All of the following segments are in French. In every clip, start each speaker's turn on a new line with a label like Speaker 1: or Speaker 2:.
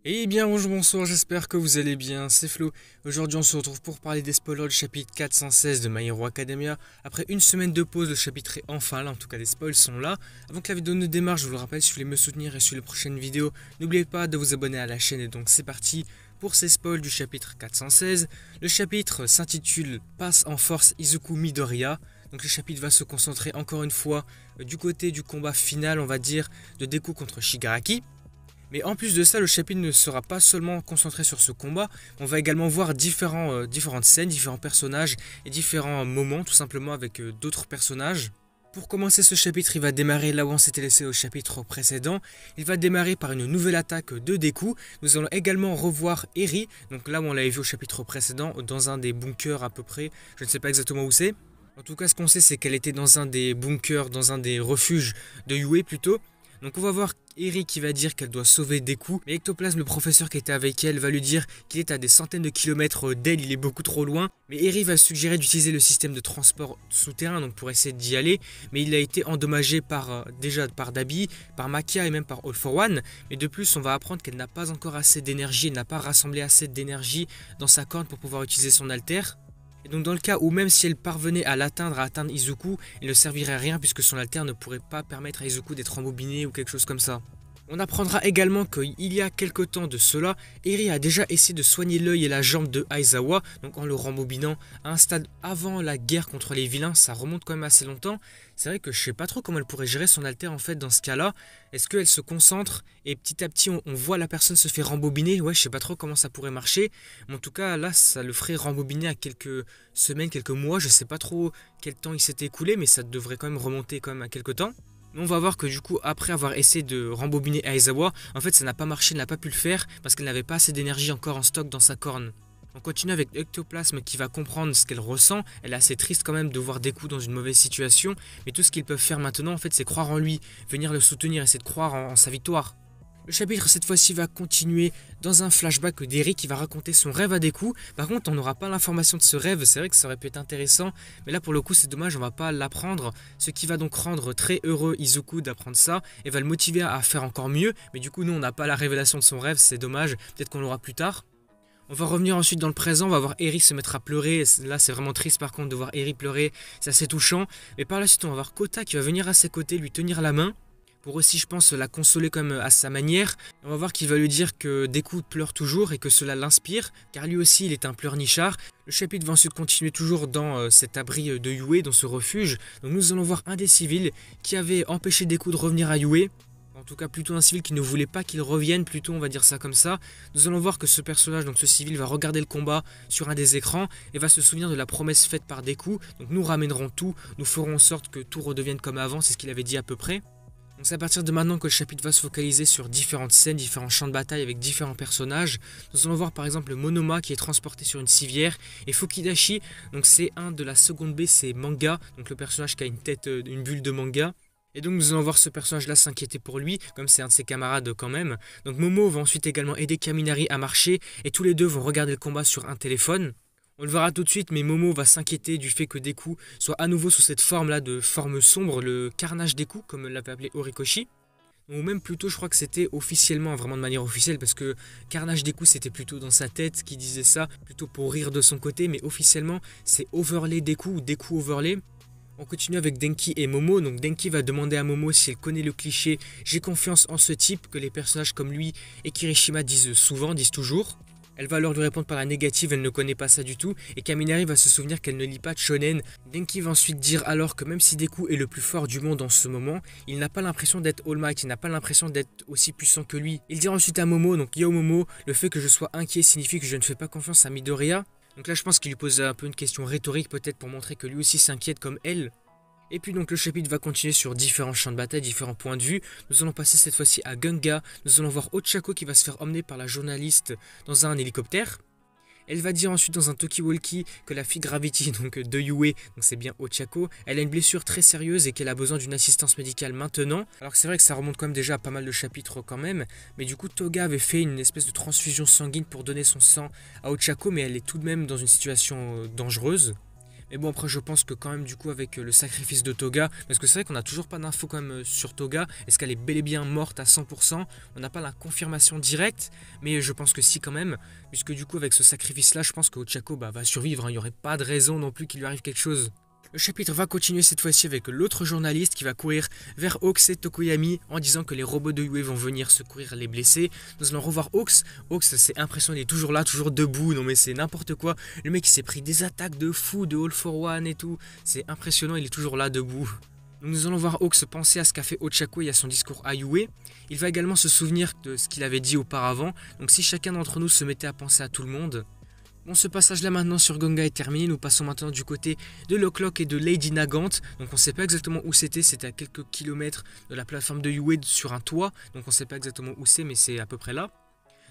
Speaker 1: Eh bien bonjour, bonsoir, j'espère que vous allez bien, c'est Flo. Aujourd'hui on se retrouve pour parler des spoilers du chapitre 416 de My Hero Academia. Après une semaine de pause, le chapitre est enfin là, en tout cas les spoils sont là. Avant que la vidéo ne démarre, je vous le rappelle, si vous voulez me soutenir et suivre les prochaines vidéos, n'oubliez pas de vous abonner à la chaîne et donc c'est parti pour ces spoils du chapitre 416. Le chapitre s'intitule Passe en force Izuku Midoriya. Donc le chapitre va se concentrer encore une fois du côté du combat final, on va dire, de Deku contre Shigaraki. Mais en plus de ça, le chapitre ne sera pas seulement concentré sur ce combat, on va également voir différentes scènes, différents personnages et différents moments tout simplement avec d'autres personnages. Pour commencer ce chapitre, il va démarrer là où on s'était laissé au chapitre précédent. Il va démarrer par une nouvelle attaque de Deku. Nous allons également revoir Eri, donc là où on l'avait vu au chapitre précédent, dans un des bunkers à peu près, je ne sais pas exactement où c'est. En tout cas, ce qu'on sait, c'est qu'elle était dans un des bunkers, dans un des refuges de Yue plutôt. Donc on va voir Eri qui va dire qu'elle doit sauver Deku, mais Ectoplasme, le professeur qui était avec elle, va lui dire qu'il est à des centaines de kilomètres d'elle, il est beaucoup trop loin. Mais Eri va suggérer d'utiliser le système de transport souterrain donc pour essayer d'y aller, mais il a été endommagé déjà par Dabi, par Makia et même par All for One. Mais de plus, on va apprendre qu'elle n'a pas encore assez d'énergie, elle n'a pas rassemblé assez d'énergie dans sa corne pour pouvoir utiliser son alter. Et donc dans le cas où même si elle parvenait à l'atteindre, à atteindre Izuku, il ne servirait à rien puisque son alter ne pourrait pas permettre à Izuku d'être embobiné ou quelque chose comme ça. On apprendra également qu'il y a quelque temps de cela, Eri a déjà essayé de soigner l'œil et la jambe de Aizawa, donc en le rembobinant à un stade avant la guerre contre les vilains, ça remonte quand même assez longtemps. C'est vrai que je sais pas trop comment elle pourrait gérer son alter en fait dans ce cas-là. Est-ce qu'elle se concentre et petit à petit on voit la personne se faire rembobiner? Ouais, je sais pas trop comment ça pourrait marcher. Mais en tout cas là, ça le ferait rembobiner à quelques semaines, quelques mois. Je sais pas trop quel temps il s'était écoulé, mais ça devrait quand même remonter quand même à quelques temps. Mais on va voir que du coup, après avoir essayé de rembobiner Aizawa, en fait ça n'a pas marché, elle n'a pas pu le faire parce qu'elle n'avait pas assez d'énergie encore en stock dans sa corne. On continue avec Ectoplasme qui va comprendre ce qu'elle ressent. Elle est assez triste quand même de voir Deku dans une mauvaise situation. Mais tout ce qu'ils peuvent faire maintenant en fait c'est croire en lui, venir le soutenir, essayer de croire en sa victoire. Le chapitre cette fois-ci va continuer dans un flashback d'Eri qui va raconter son rêve à Deku. Par contre on n'aura pas l'information de ce rêve, c'est vrai que ça aurait pu être intéressant. Mais là pour le coup c'est dommage, on va pas l'apprendre. Ce qui va donc rendre très heureux Izuku d'apprendre ça et va le motiver à faire encore mieux. Mais du coup nous on n'a pas la révélation de son rêve, c'est dommage, peut-être qu'on l'aura plus tard. On va revenir ensuite dans le présent, on va voir Eri se mettre à pleurer. Là c'est vraiment triste par contre de voir Eri pleurer, c'est assez touchant. Mais par la suite on va voir Kota qui va venir à ses côtés, lui tenir la main. Pour aussi, je pense, la consoler comme à sa manière. On va voir qu'il va lui dire que Deku pleure toujours et que cela l'inspire, car lui aussi il est un pleurnichard. Le chapitre va ensuite continuer toujours dans cet abri de Yue, dans ce refuge. Donc nous allons voir un des civils qui avait empêché Deku de revenir à Yue. En tout cas plutôt un civil qui ne voulait pas qu'il revienne, plutôt on va dire ça comme ça. Nous allons voir que ce personnage, donc ce civil, va regarder le combat sur un des écrans et va se souvenir de la promesse faite par Deku. Donc nous ramènerons tout, nous ferons en sorte que tout redevienne comme avant, c'est ce qu'il avait dit à peu près. Donc c'est à partir de maintenant que le chapitre va se focaliser sur différentes scènes, différents champs de bataille avec différents personnages. Nous allons voir par exemple Monoma qui est transporté sur une civière et Fukidashi, donc c'est un de la seconde B, c'est Manga, donc le personnage qui a une tête, une bulle de manga. Et donc nous allons voir ce personnage là s'inquiéter pour lui, comme c'est un de ses camarades quand même. Donc Momo va ensuite également aider Kaminari à marcher et tous les deux vont regarder le combat sur un téléphone. On le verra tout de suite, mais Momo va s'inquiéter du fait que Deku soit à nouveau sous cette forme-là de forme sombre, le carnage Deku, comme l'avait appelé Horikoshi. Ou même plutôt, je crois que c'était officiellement, vraiment de manière officielle, parce que Carnage Deku c'était plutôt dans sa tête qui disait ça, plutôt pour rire de son côté, mais officiellement c'est Overlay Deku ou Deku Overlay. On continue avec Denki et Momo, donc Denki va demander à Momo si elle connaît le cliché «J'ai confiance en ce type» que les personnages comme lui et Kirishima disent souvent, disent toujours. Elle va alors lui répondre par la négative, elle ne connaît pas ça du tout, et Kaminari va se souvenir qu'elle ne lit pas de shonen. Denki va ensuite dire alors que même si Deku est le plus fort du monde en ce moment, il n'a pas l'impression d'être All Might, il n'a pas l'impression d'être aussi puissant que lui. Il dira ensuite à Momo, donc Yo Momo, le fait que je sois inquiet signifie que je ne fais pas confiance à Midoriya. Donc là je pense qu'il lui pose un peu une question rhétorique peut-être pour montrer que lui aussi s'inquiète comme elle. Et puis donc le chapitre va continuer sur différents champs de bataille, différents points de vue. Nous allons passer cette fois-ci à Gunga. Nous allons voir Ochako qui va se faire emmener par la journaliste dans un hélicoptère. Elle va dire ensuite dans un talkie-walkie que la fille Gravity, donc de Yue, donc c'est bien Ochako, elle a une blessure très sérieuse et qu'elle a besoin d'une assistance médicale maintenant. Alors que c'est vrai que ça remonte quand même déjà à pas mal de chapitres quand même, mais du coup Toga avait fait une espèce de transfusion sanguine pour donner son sang à Ochako, mais elle est tout de même dans une situation dangereuse. Mais bon, après, je pense que quand même, du coup, avec le sacrifice de Toga, parce que c'est vrai qu'on n'a toujours pas d'infos quand même sur Toga. Est-ce qu'elle est bel et bien morte à 100%? On n'a pas la confirmation directe, mais je pense que si quand même, puisque du coup, avec ce sacrifice-là, je pense que Ochako va survivre, hein. Il n'y aurait pas de raison non plus qu'il lui arrive quelque chose. Le chapitre va continuer cette fois-ci avec l'autre journaliste qui va courir vers Hawks et Tokoyami en disant que les robots de Yue vont venir secourir les blessés. Nous allons revoir Hawks. Hawks, c'est impressionnant, il est toujours là, toujours debout. Non mais c'est n'importe quoi. Le mec il s'est pris des attaques de fou, de All for One et tout. C'est impressionnant, il est toujours là, debout. Nous allons voir Hawks penser à ce qu'a fait Ochako et à son discours à Yue. Il va également se souvenir de ce qu'il avait dit auparavant. Donc si chacun d'entre nous se mettait à penser à tout le monde... Bon, ce passage là maintenant sur Gonga est terminé, nous passons maintenant du côté de Lock-Lock et de Lady Nagant. Donc on ne sait pas exactement où c'était à quelques kilomètres de la plateforme de Yue sur un toit. Donc on ne sait pas exactement où c'est, mais c'est à peu près là.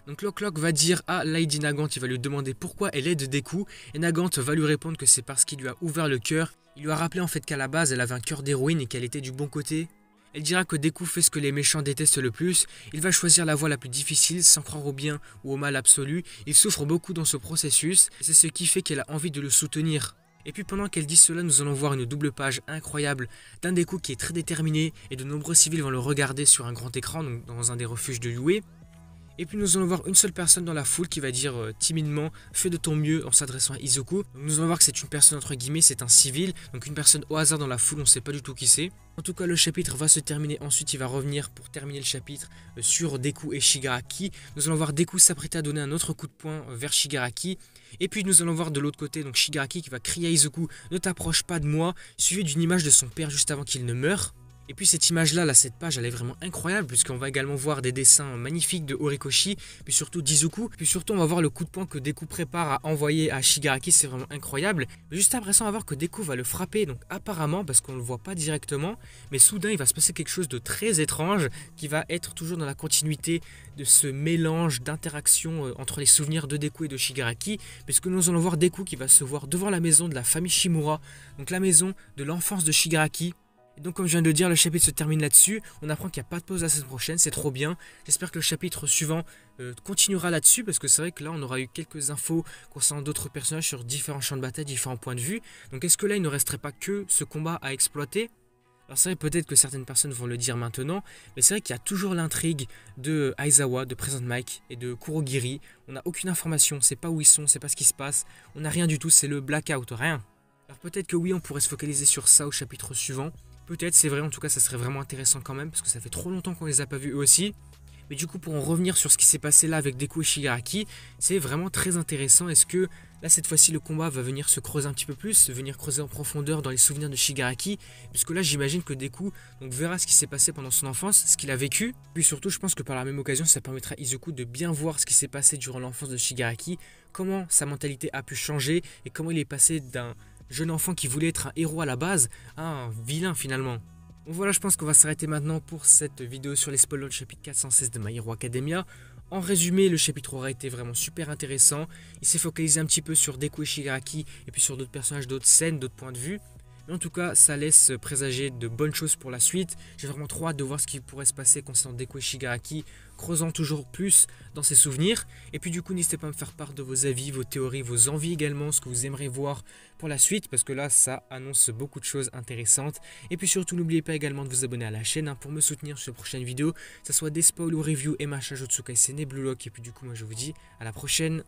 Speaker 1: Donc Lock-Lock va dire à Lady Nagant, il va lui demander pourquoi elle aide Deku. Et Nagant va lui répondre que c'est parce qu'il lui a ouvert le cœur. Il lui a rappelé en fait qu'à la base elle avait un cœur d'héroïne et qu'elle était du bon côté. Elle dira que Deku fait ce que les méchants détestent le plus, il va choisir la voie la plus difficile sans croire au bien ou au mal absolu, il souffre beaucoup dans ce processus, et c'est ce qui fait qu'elle a envie de le soutenir. Et puis pendant qu'elle dit cela, nous allons voir une double page incroyable d'un Deku qui est très déterminé, et de nombreux civils vont le regarder sur un grand écran, donc dans un des refuges de Yue. Et puis nous allons voir une seule personne dans la foule qui va dire timidement « Fais de ton mieux » en s'adressant à Izuku. Donc nous allons voir que c'est une personne entre guillemets, c'est un civil, donc une personne au hasard dans la foule, on ne sait pas du tout qui c'est. En tout cas le chapitre va se terminer, ensuite il va revenir pour terminer le chapitre sur Deku et Shigaraki. Nous allons voir Deku s'apprêter à donner un autre coup de poing vers Shigaraki. Et puis nous allons voir de l'autre côté donc Shigaraki qui va crier à Izuku « Ne t'approche pas de moi » suivi d'une image de son père juste avant qu'il ne meure. Et puis cette image-là, cette page, elle est vraiment incroyable puisqu'on va également voir des dessins magnifiques de Horikoshi, puis surtout d'Izuku, puis surtout on va voir le coup de poing que Deku prépare à envoyer à Shigaraki, c'est vraiment incroyable. Mais juste après ça, on va voir que Deku va le frapper, donc apparemment, parce qu'on ne le voit pas directement, mais soudain il va se passer quelque chose de très étrange qui va être toujours dans la continuité de ce mélange d'interaction entre les souvenirs de Deku et de Shigaraki, puisque nous allons voir Deku qui va se voir devant la maison de la famille Shimura, donc la maison de l'enfance de Shigaraki. Donc comme je viens de le dire, le chapitre se termine là-dessus. On apprend qu'il n'y a pas de pause la semaine prochaine, c'est trop bien. J'espère que le chapitre suivant continuera là-dessus, parce que c'est vrai que là on aura eu quelques infos concernant d'autres personnages sur différents champs de bataille, différents points de vue. Donc est-ce que là il ne resterait pas que ce combat à exploiter? Alors c'est vrai peut-être que certaines personnes vont le dire maintenant, mais c'est vrai qu'il y a toujours l'intrigue de Aizawa, de Present Mic et de Kurogiri. On n'a aucune information, on ne sait pas où ils sont, on ne sait pas ce qui se passe. On n'a rien du tout, c'est le blackout, rien. Alors peut-être que oui, on pourrait se focaliser sur ça au chapitre suivant. Peut-être, c'est vrai, en tout cas ça serait vraiment intéressant quand même, parce que ça fait trop longtemps qu'on les a pas vus eux aussi. Mais du coup, pour en revenir sur ce qui s'est passé là avec Deku et Shigaraki, c'est vraiment très intéressant. Est-ce que là, cette fois-ci, le combat va venir se creuser un petit peu plus, venir creuser en profondeur dans les souvenirs de Shigaraki? Puisque là, j'imagine que Deku verra ce qui s'est passé pendant son enfance, ce qu'il a vécu. Puis surtout, je pense que par la même occasion, ça permettra à Izuku de bien voir ce qui s'est passé durant l'enfance de Shigaraki, comment sa mentalité a pu changer et comment il est passé d'un jeune enfant qui voulait être un héros à la base à un vilain finalement. Bon voilà, je pense qu'on va s'arrêter maintenant pour cette vidéo sur les spoilers du chapitre 416 de My Hero Academia. En résumé, le chapitre aura été vraiment super intéressant. Il s'est focalisé un petit peu sur Deku et Shigaraki et puis sur d'autres personnages, d'autres scènes, d'autres points de vue. Mais en tout cas, ça laisse présager de bonnes choses pour la suite. J'ai vraiment trop hâte de voir ce qui pourrait se passer concernant Deku et Shigaraki, creusant toujours plus dans ses souvenirs. Et puis du coup, n'hésitez pas à me faire part de vos avis, vos théories, vos envies également, ce que vous aimeriez voir pour la suite, parce que là, ça annonce beaucoup de choses intéressantes. Et puis surtout, n'oubliez pas également de vous abonner à la chaîne pour me soutenir sur les prochaines vidéos, que ce soit des spoils ou reviews, MH, Jujutsu Kaisen et Blue Lock. Et puis du coup, moi je vous dis à la prochaine.